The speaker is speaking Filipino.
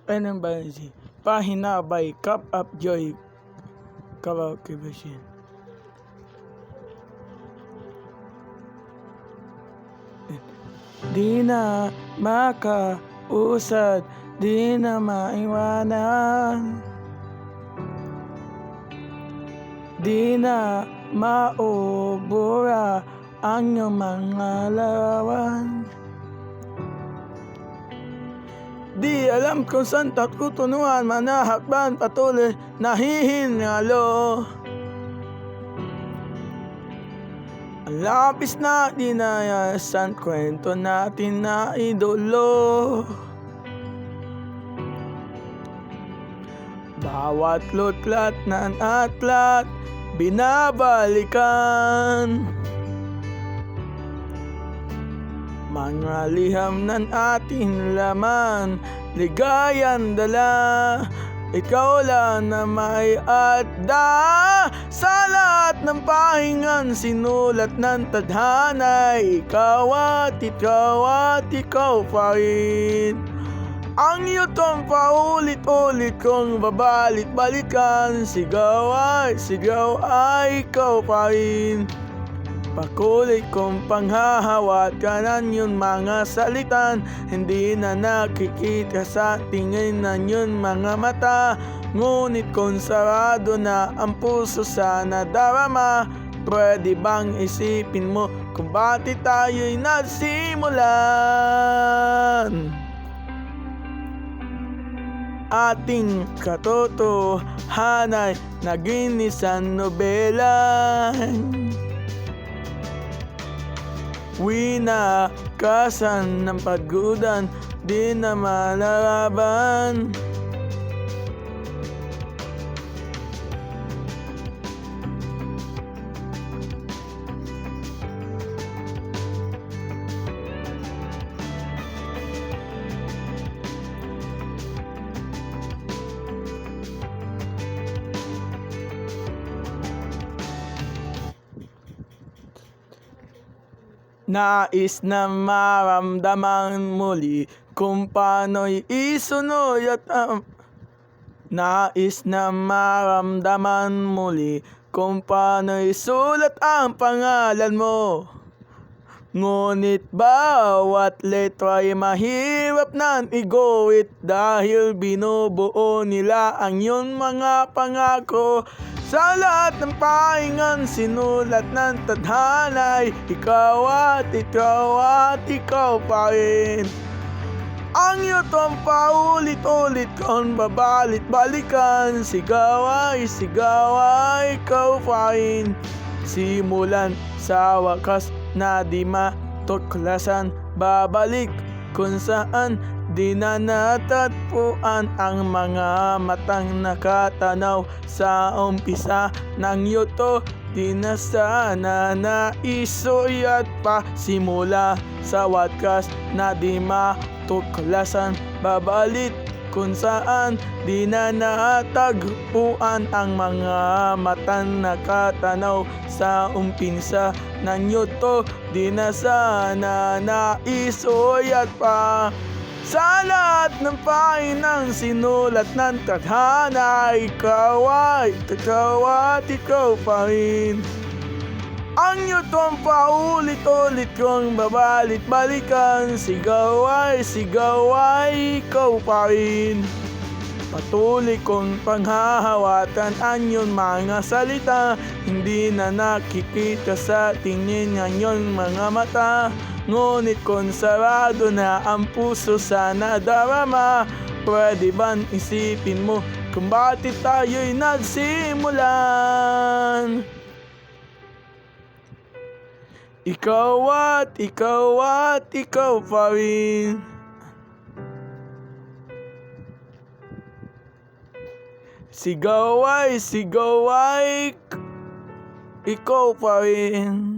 Enembansi, página by Cup of Joy Karaoke version. Di na makausad, di na maiwanan, di na maubura ang iyong mga larawan. Di alam kung saan tutunuan, manahakban patuloy nahihinalo. Ang lapis na dinayasan, kwento natin na idolo. Bawat lutlat ng atlat, binabalikan. Mga liham ng ating laman, ligayan dala. Ikaw lang na may adda sa lahat ng pahingan, sinulat ng tadhana. Ikaw at ikaw pa rin. Ang iyong paulit-ulit kong babalik-balikan, sigaw ay ikaw pa rin. Pakulit kong panghahawatan yun mga salitan, hindi na nakikita sa tingin na yun mga mata. Ngunit kung sarado na ang puso sa nadarama, pwede bang isipin mo kung bakit tayo'y nagsimulan? Ating katotohanan naging isang nobela. Winakasan ng pagudan, di na malalaban. Nais na maramdaman muli kung paano'y isunoy at nais na maramdaman muli kung paano'y sulat ang pangalan mo. Ngunit bawat letra'y mahirap nang iguhit dahil binubuo nila ang iyong mga pangako. Sa lahat ng pahingan, sinulat ng tadhana'y ikaw at ikaw pa rin. Ang iyong paulit-ulit kong babalik-balikan, sigaw ay ikaw pa rin. Simulan sa wakas na di matuklasan, babalik kung saan di na natatpuan ang mga matang nakatanaw sa umpisa ng yuto. Di na sana naisulat pa, simula sa wakas na di matuklasan, babalik kung saan di na natagpuan ang mga matang nakatanaw sa umpisa ng yuto. Di na sana naisulat pa. Sa lahat ng pahinang sinulat ng tadhana, ikaw at ikaw pa rin. Ang iyong paulit-ulit kong babalik-balikan, sigaw ay ikaw pa rin. Patuloy kong panghahawatan ang iyong mga salita, hindi na nakikita sa tingin ng iyong mga mata. Ngunit kung sarado na ang puso sa nadarama, pwede bang isipin mo kung bakit tayo'y nagsimulan? Ikaw at ikaw pa rin. Sigaw ay ikaw pa rin.